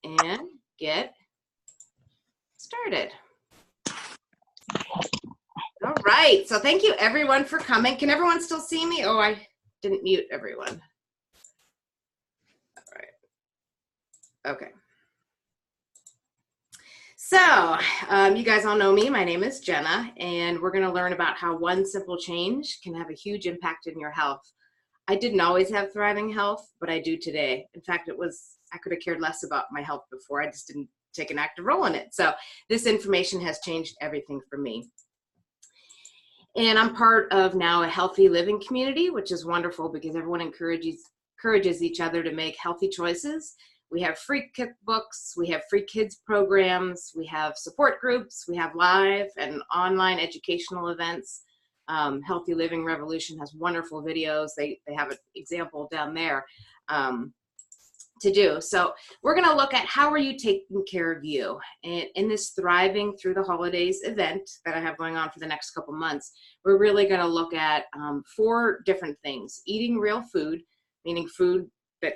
and get started. All right, so thank you everyone for coming. Can everyone still see me? Oh, I didn't mute everyone. All right, okay. So you guys all know me. My name is Jenna, and we're gonna learn about how one simple change can have a huge impact in your health. I didn't always have thriving health, but I do today. In fact, I could have cared less about my health before. I just didn't take an active role in it. So this information has changed everything for me. And I'm part of now a healthy living community, which is wonderful because everyone encourages each other to make healthy choices. We have free cookbooks, we have free kids programs, we have support groups, we have live and online educational events. Healthy Living Revolution has wonderful videos. They have an example down there to do. So we're going to look at how are you taking care of you. And in this Thriving Through the Holidays event that I have going on for the next couple months, we're really going to look at 4 different things. Eating real food, meaning food that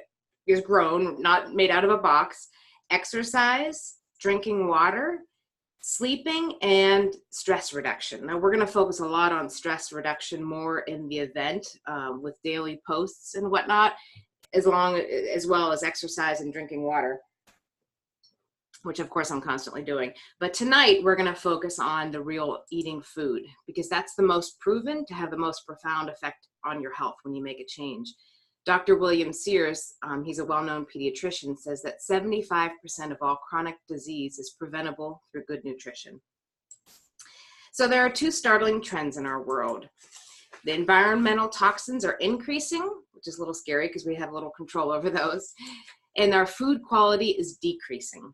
is grown, not made out of a box. Exercise, drinking water, sleeping, and stress reduction. Now we're going to focus a lot on stress reduction more in the event with daily posts and whatnot, as well as exercise and drinking water, which of course I'm constantly doing. But tonight we're going to focus on the real eating food, because that's the most proven to have the most profound effect on your health when you make a change. Dr. William Sears, he's a well-known pediatrician, says that 75% of all chronic disease is preventable through good nutrition. So there are 2 startling trends in our world. The environmental toxins are increasing, which is a little scary because we have a little control over those, and our food quality is decreasing.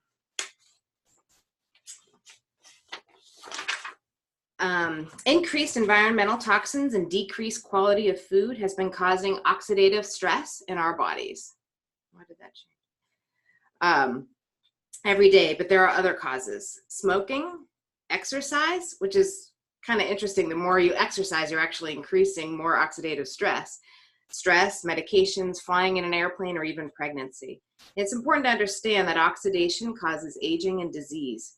Increased environmental toxins and decreased quality of food has been causing oxidative stress in our bodies. Why did that change? Every day, but there are other causes. Smoking, exercise, which is kind of interesting. The more you exercise, you're actually increasing more oxidative stress. Stress, medications, flying in an airplane, or even pregnancy. It's important to understand that oxidation causes aging and disease.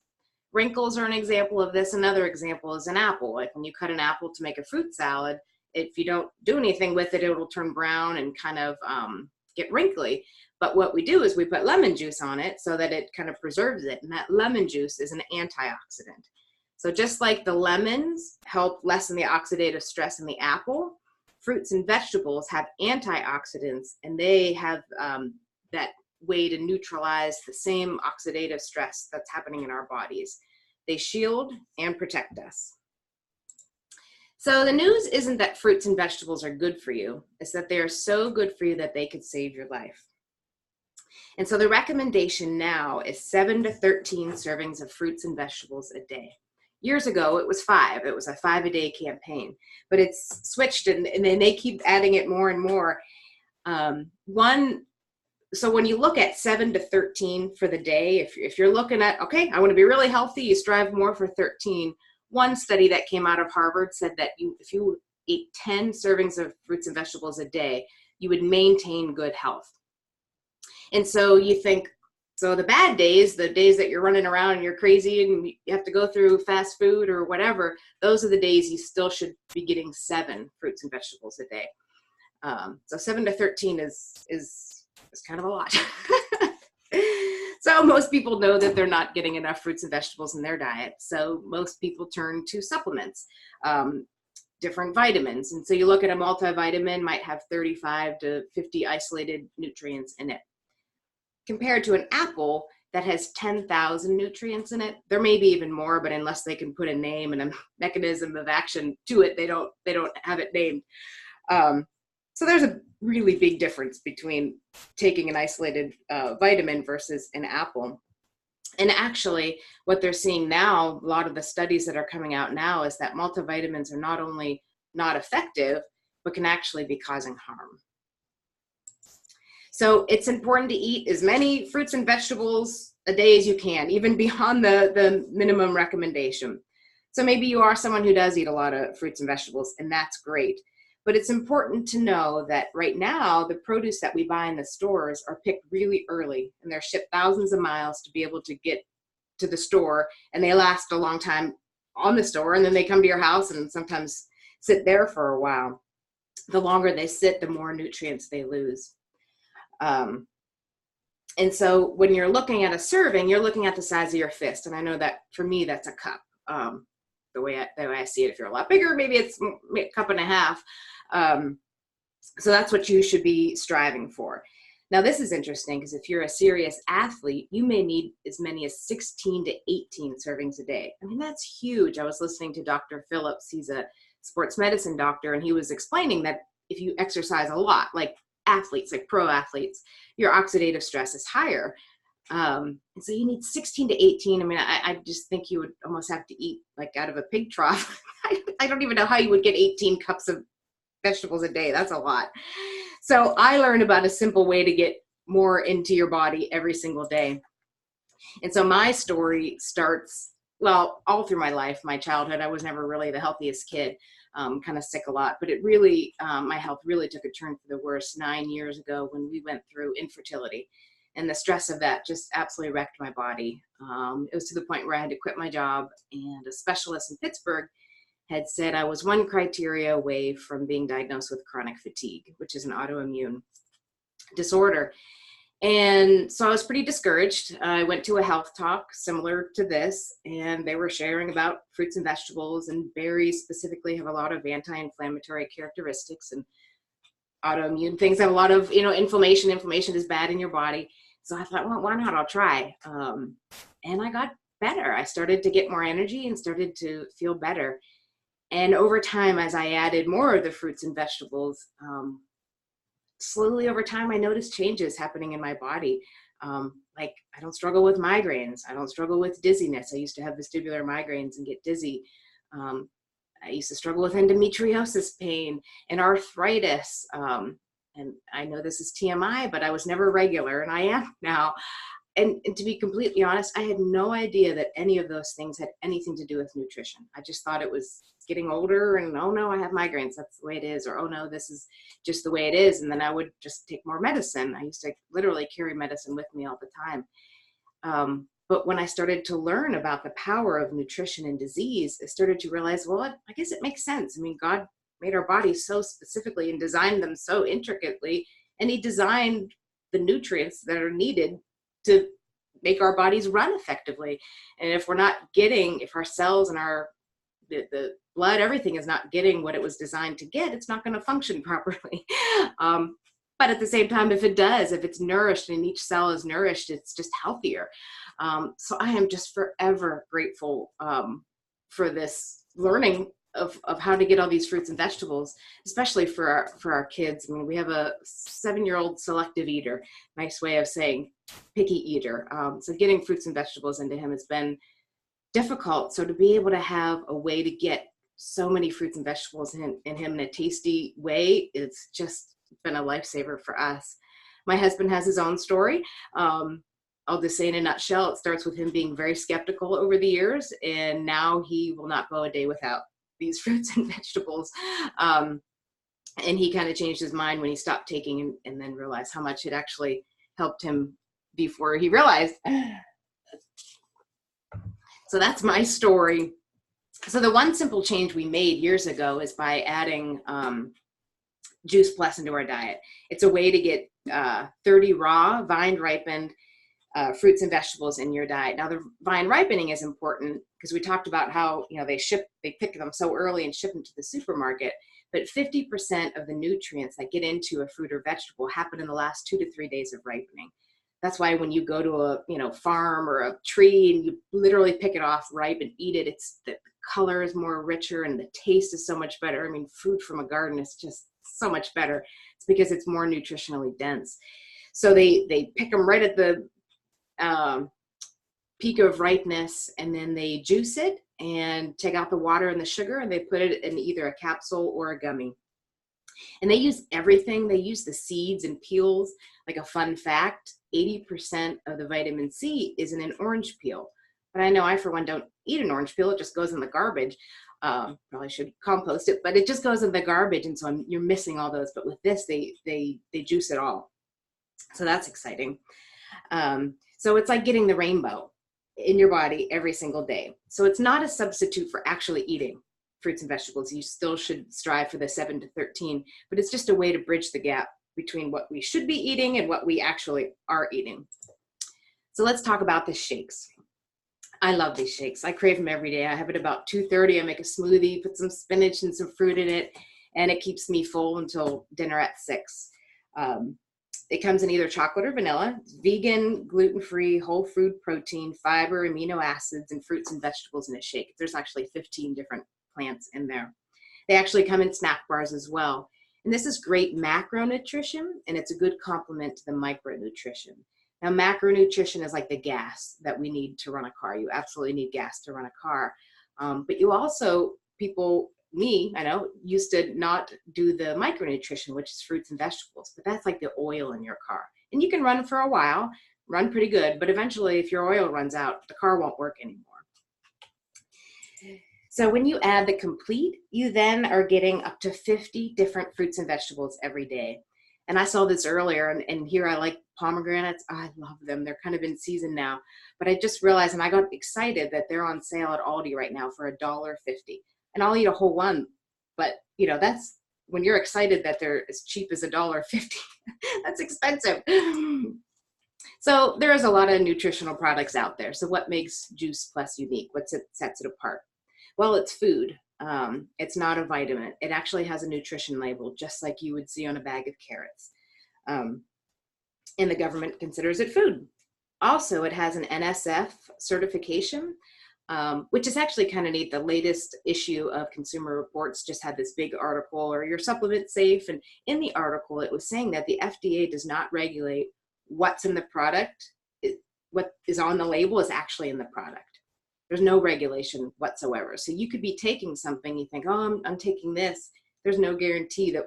Wrinkles are an example of this. Another example is an apple. Like when you cut an apple to make a fruit salad, if you don't do anything with it, it will turn brown and kind of get wrinkly. But what we do is we put lemon juice on it so that it kind of preserves it. And that lemon juice is an antioxidant. So just like the lemons help lessen the oxidative stress in the apple, fruits and vegetables have antioxidants, and they have that way to neutralize the same oxidative stress that's happening in our bodies. They shield and protect us. So the news isn't that fruits and vegetables are good for you. It's that they are so good for you that they could save your life. And so the recommendation now is 7 to 13 servings of fruits and vegetables a day. Years ago, it was 5. It was a 5-a-day campaign, but it's switched, and then they keep adding it more and more. So when you look at 7 to 13 for the day, if you're looking at, okay, I want to be really healthy, you strive more for 13. One study that came out of Harvard said that if you ate 10 servings of fruits and vegetables a day, you would maintain good health. And so you think, so the bad days, the days that you're running around and you're crazy and you have to go through fast food or whatever, those are the days you still should be getting 7 fruits and vegetables a day. So 7 to 13 is kind of a lot. So most people know that they're not getting enough fruits and vegetables in their diet. So most people turn to supplements, different vitamins. And so you look at a multivitamin, might have 35 to 50 isolated nutrients in it. Compared to an apple that has 10,000 nutrients in it, there may be even more, but unless they can put a name and a mechanism of action to it, they don't have it named. So there's a really big difference between taking an isolated vitamin versus an apple. And actually, what they're seeing now, a lot of the studies that are coming out now, is that multivitamins are not only not effective, but can actually be causing harm. So it's important to eat as many fruits and vegetables a day as you can, even beyond the minimum recommendation. So maybe you are someone who does eat a lot of fruits and vegetables, and that's great. But it's important to know that right now, the produce that we buy in the stores are picked really early, and they're shipped thousands of miles to be able to get to the store, and they last a long time on the store, and then they come to your house and sometimes sit there for a while. The longer they sit, the more nutrients they lose. And so when you're looking at a serving, you're looking at the size of your fist. And I know that for me, that's a cup. The way I see it, if you're a lot bigger, maybe it's a cup and a half. So that's what you should be striving for. Now, this is interesting because if you're a serious athlete, you may need as many as 16 to 18 servings a day. I mean, that's huge. I was listening to Dr. Phillips. He's a sports medicine doctor, and he was explaining that if you exercise a lot, like athletes, like pro athletes, your oxidative stress is higher. And so you need 16 to 18. I mean, I just think you would almost have to eat like out of a pig trough. I don't even know how you would get 18 cups of vegetables a day. That's a lot. So I learned about a simple way to get more into your body every single day. And so my story starts, well, all through my life, my childhood. I was never really the healthiest kid, kind of sick a lot, but it really, my health really took a turn for the worse 9 years ago when we went through infertility. And the stress of that just absolutely wrecked my body. It was to the point where I had to quit my job, and a specialist in Pittsburgh had said I was one criteria away from being diagnosed with chronic fatigue, which is an autoimmune disorder. And so I was pretty discouraged. I went to a health talk similar to this, and they were sharing about fruits and vegetables, and berries specifically have a lot of anti-inflammatory characteristics, and autoimmune things have a lot of, inflammation. Inflammation is bad in your body. So I thought, well, why not? I'll try. And I got better. I started to get more energy and started to feel better. And over time, as I added more of the fruits and vegetables, slowly over time, I noticed changes happening in my body. Like I don't struggle with migraines. I don't struggle with dizziness. I used to have vestibular migraines and get dizzy. I used to struggle with endometriosis pain and arthritis. And I know this is TMI, but I was never regular, and I am now. And to be completely honest, I had no idea that any of those things had anything to do with nutrition. I just thought it was getting older and, oh no, I have migraines. That's the way it is. Or, oh no, this is just the way it is. And then I would just take more medicine. I used to literally carry medicine with me all the time. But when I started to learn about the power of nutrition and disease, I started to realize, well, I guess it makes sense. I mean, God made our bodies so specifically and designed them so intricately, and he designed the nutrients that are needed to make our bodies run effectively. And if we're not getting, if our cells and the blood, everything is not getting what it was designed to get, it's not going to function properly. But at the same time, if it does, if it's nourished and each cell is nourished, it's just healthier. So I am just forever grateful for this learning of how to get all these fruits and vegetables, especially for our kids. I mean, we have a 7-year-old selective eater, nice way of saying picky eater. So getting fruits and vegetables into him has been difficult. So to be able to have a way to get so many fruits and vegetables in him in a tasty way, it's just been a lifesaver for us. My husband has his own story. I'll just say in a nutshell, it starts with him being very skeptical over the years, and now he will not go a day without these fruits and vegetables. And he kind of changed his mind when he stopped taking and then realized how much it actually helped him before he realized. So that's my story. So the one simple change we made years ago is by adding Juice Plus into our diet. It's a way to get 30 raw, vine ripened fruits and vegetables in your diet. Now the vine ripening is important because we talked about how, they pick them so early and ship them to the supermarket, but 50% of the nutrients that get into a fruit or vegetable happen in the last 2 to 3 days of ripening. That's why when you go to a farm or a tree and you literally pick it off ripe and eat it, it's the color is more richer and the taste is so much better. I mean, food from a garden is just so much better. It's because it's more nutritionally dense. So they pick them right at the peak of ripeness, and then they juice it and take out the water and the sugar, and they put it in either a capsule or a gummy. And they use everything. They use the seeds and peels. Like a fun fact, 80% of the vitamin C is in an orange peel. but I know I, for one, don't eat an orange peel. It just goes in the garbage. Probably should compost it, but it just goes in the garbage. And so you're missing all those. But with this, they juice it all. So that's exciting. So it's like getting the rainbow in your body every single day. So it's not a substitute for actually eating fruits and vegetables. You still should strive for the 7 to 13, but it's just a way to bridge the gap between what we should be eating and what we actually are eating. So let's talk about the shakes. I love these shakes. I crave them every day. I have it about 2:30. I make a smoothie, put some spinach and some fruit in it, and it keeps me full until dinner at 6. It comes in either chocolate or vanilla. It's vegan, gluten-free, whole food protein, fiber, amino acids, and fruits and vegetables in a shake. There's actually 15 different plants in there. They actually come in snack bars as well. And this is great macronutrition, and it's a good complement to the micronutrition. Now, macronutrition is like the gas that we need to run a car. You absolutely need gas to run a car. But you also, I know, used to not do the micronutrition, which is fruits and vegetables, but that's like the oil in your car. And you can run for a while, run pretty good, but eventually if your oil runs out, the car won't work anymore. So when you add the complete, you then are getting up to 50 different fruits and vegetables every day. And I saw this earlier, and here I like pomegranates. I love them. They're kind of in season now. But I just realized, and I got excited that they're on sale at Aldi right now for $1.50. And I'll eat a whole one. But, that's when you're excited that they're as cheap as $1.50. That's expensive. So there is a lot of nutritional products out there. So what makes Juice Plus unique? What sets it apart? Well, it's food. It's not a vitamin. It actually has a nutrition label, just like you would see on a bag of carrots. And the government considers it food. Also, it has an NSF certification, which is actually kind of neat. The latest issue of Consumer Reports just had this big article, "Are your supplements safe?" And in the article, it was saying that the FDA does not regulate what's in the product. What is on the label is actually in the product. There's no regulation whatsoever. So you could be taking something, you think, oh, I'm taking this. There's no guarantee that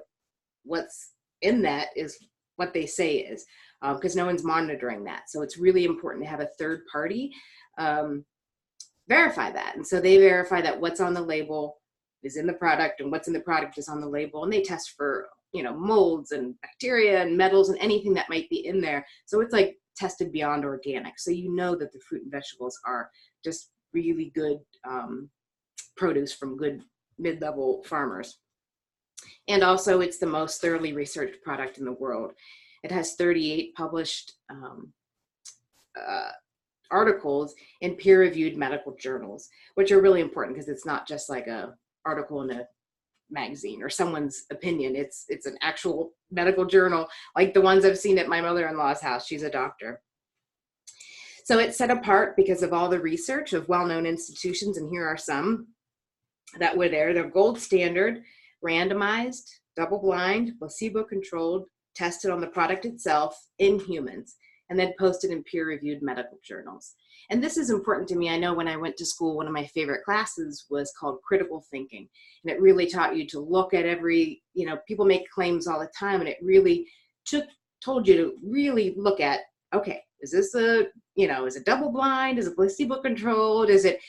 what's in that is what they say is, because no one's monitoring that. So it's really important to have a third party verify that. And so they verify that what's on the label is in the product and what's in the product is on the label. And they test for, molds and bacteria and metals and anything that might be in there. So it's like tested beyond organic. So you know that the fruit and vegetables are just really good produce from good mid-level farmers. And also it's the most thoroughly researched product in the world. It has 38 published articles in peer-reviewed medical journals, which are really important because it's not just like a article in a magazine or someone's opinion. It's an actual medical journal, like the ones I've seen at my mother-in-law's house. She's a doctor. So it's set apart because of all the research of well-known institutions, and here are some that were there. They're gold standard, randomized, double-blind, placebo-controlled, tested on the product itself in humans, and then posted in peer-reviewed medical journals. And this is important to me. I know when I went to school, one of my favorite classes was called critical thinking, and it really taught you to look at every, people make claims all the time, and it really told you to really look at, okay, is this is it double blind? Is it placebo controlled? Is it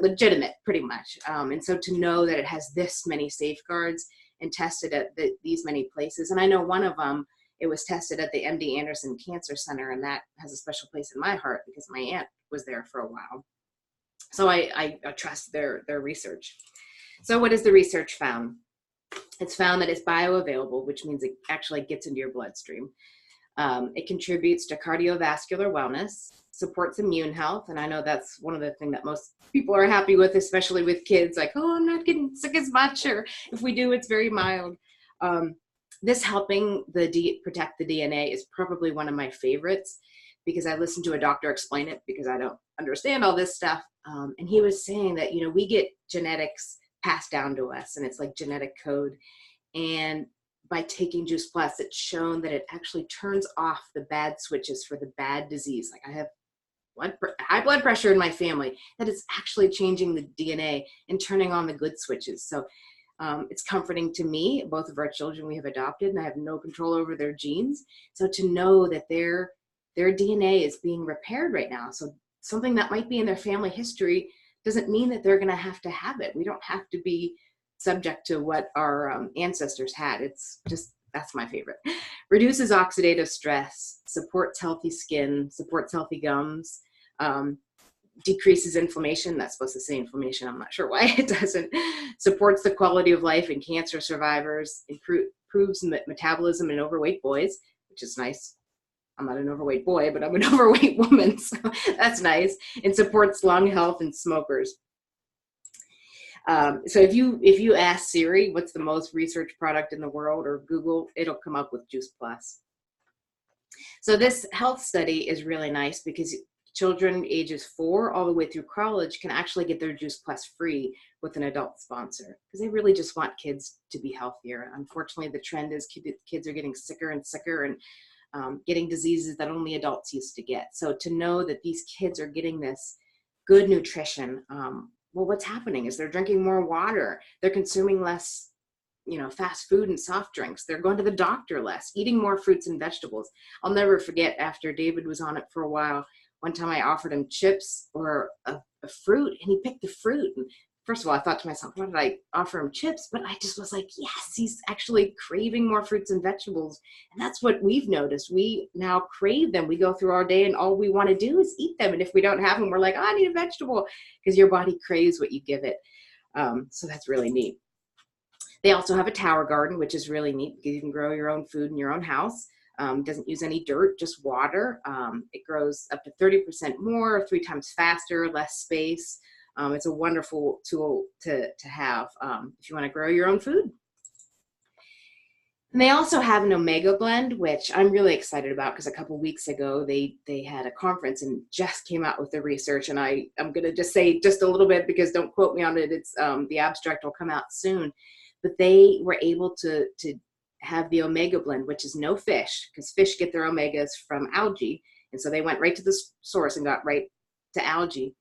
legitimate, pretty much? And so to know that it has this many safeguards and tested at these many places. And I know one of them, it was tested at the MD Anderson Cancer Center, and that has a special place in my heart because my aunt was there for a while. So I trust their research. So what has the research found? It's found that it's bioavailable, which means it actually gets into your bloodstream. It contributes to cardiovascular wellness, supports immune health, and I know that's one of the things that most people are happy with, especially with kids, like, oh, I'm not getting sick as much, or if we do, it's very mild. This helping protect the DNA is probably one of my favorites because I listened to a doctor explain it because I don't understand all this stuff. And he was saying that, we get genetics passed down to us, and it's like genetic code. And by taking Juice Plus, it's shown that it actually turns off the bad switches for the bad disease. Like I have high blood pressure in my family, that it's actually changing the DNA and turning on the good switches. So it's comforting to me. Both of our children we have adopted, and I have no control over their genes. So to know that their DNA is being repaired right now. So something that might be in their family history doesn't mean that they're going to have it. We don't have to be subject to what our ancestors had. It's just, that's my favorite. Reduces oxidative stress, supports healthy skin, supports healthy gums, decreases inflammation. That's supposed to say inflammation. I'm not sure why it doesn't. Supports the quality of life in cancer survivors, improves metabolism in overweight boys, which is nice. I'm not an overweight boy, but I'm an overweight woman, so that's nice. And supports lung health in smokers. So if you ask Siri what's the most researched product in the world, or Google, it'll come up with Juice Plus. So this health study is really nice because children ages 4 all the way through college can actually get their Juice Plus free with an adult sponsor, because they really just want kids to be healthier. Unfortunately, the trend is kids are getting sicker and sicker, and getting diseases that only adults used to get. So to know that these kids are getting this good nutrition, well, what's happening is they're drinking more water, they're consuming less, fast food and soft drinks, they're going to the doctor less, eating more fruits and vegetables. I'll never forget, after David was on it for a while, one time I offered him chips or a fruit, and he picked the fruit. And first of all, I thought to myself, why did I offer him chips? But I just was like, yes, he's actually craving more fruits and vegetables. And that's what we've noticed. We now crave them. We go through our day and all we want to do is eat them. And if we don't have them, we're like, oh, I need a vegetable, because your body craves what you give it. So that's really neat. They also have a tower garden, which is really neat because you can grow your own food in your own house. Doesn't use any dirt, just water. It grows up to 30% more, 3 times faster, less space. It's a wonderful tool to have if you want to grow your own food. And they also have an omega blend, which I'm really excited about, because a couple weeks ago they had a conference and just came out with the research. And I'm going to just say just a little bit, because don't quote me on it. It's the abstract will come out soon. But they were able to have the omega blend, which is no fish, because fish get their omegas from algae. And so they went right to the source and got right to algae.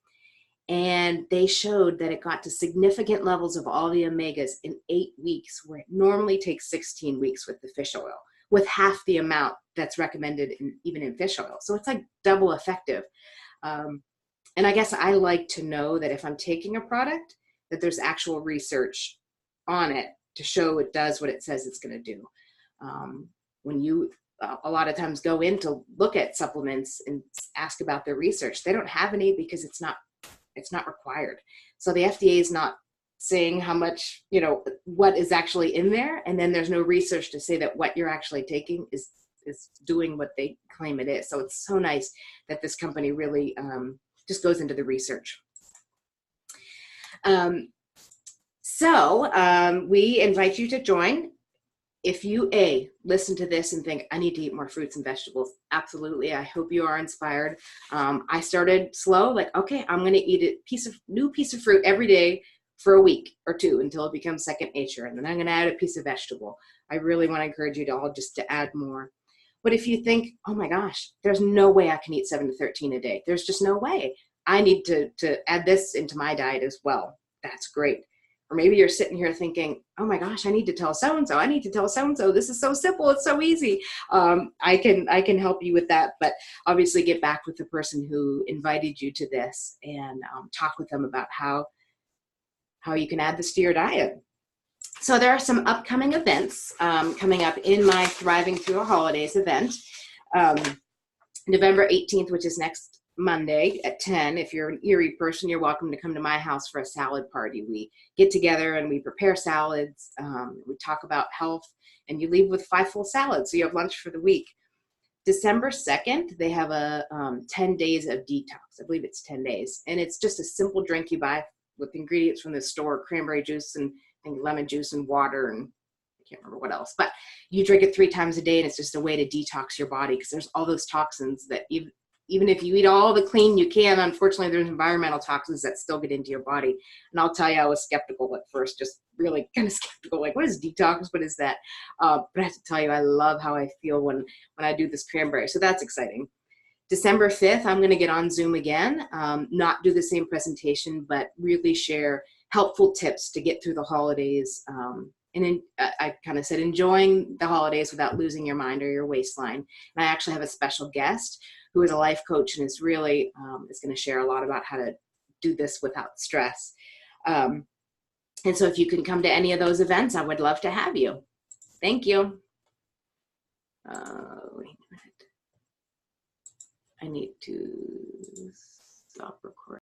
And they showed that it got to significant levels of all the omegas in 8 weeks, where it normally takes 16 weeks with the fish oil, with half the amount that's recommended even in fish oil. So it's like double effective. And I guess I like to know that if I'm taking a product, that there's actual research on it to show it does what it says it's going to do. When you a lot of times go in to look at supplements and ask about their research, they don't have any because it's not required. So the FDA is not saying how much, what is actually in there. And then there's no research to say that what you're actually taking is doing what they claim it is. So it's so nice that this company really just goes into the research. So we invite you to join. If you listen to this and think, I need to eat more fruits and vegetables, absolutely. I hope you are inspired. I started slow, like, okay, I'm going to eat a new piece of fruit every day for a week or 2 until it becomes second nature. And then I'm going to add a piece of vegetable. I really want to encourage you to all just to add more. But if you think, oh my gosh, there's no way I can eat 7 to 13 a day. There's just no way. I need to add this into my diet as well. That's great. Or maybe you're sitting here thinking, oh my gosh, I need to tell so-and-so. I need to tell so-and-so. This is so simple. It's so easy. I can help you with that. But obviously get back with the person who invited you to this and talk with them about how you can add this to your diet. So there are some upcoming events coming up in my Thriving Through the Holidays event. November 18th, which is next Monday at 10. If you're an Erie person, you're welcome to come to my house for a salad party. We get together and we prepare salads. We talk about health, and you leave with 5 full salads. So you have lunch for the week. December 2nd, they have a 10 days of detox. I believe it's 10 days. And it's just a simple drink you buy with ingredients from the store, cranberry juice and lemon juice and water, and I can't remember what else. But you drink it 3 times a day, and it's just a way to detox your body, because there's all those toxins that even if you eat all the clean you can, unfortunately, there's environmental toxins that still get into your body. And I'll tell you, I was skeptical at first, just really kind of skeptical, like, what is detox? What is that? But I have to tell you, I love how I feel when I do this cranberry. So that's exciting. December 5th, I'm going to get on Zoom again, not do the same presentation, but really share helpful tips to get through the holidays. I kind of said, enjoying the holidays without losing your mind or your waistline. And I actually have a special guest who is a life coach and is really is going to share a lot about how to do this without stress. And so if you can come to any of those events, I would love to have you. Thank you. Wait a minute. I need to stop recording.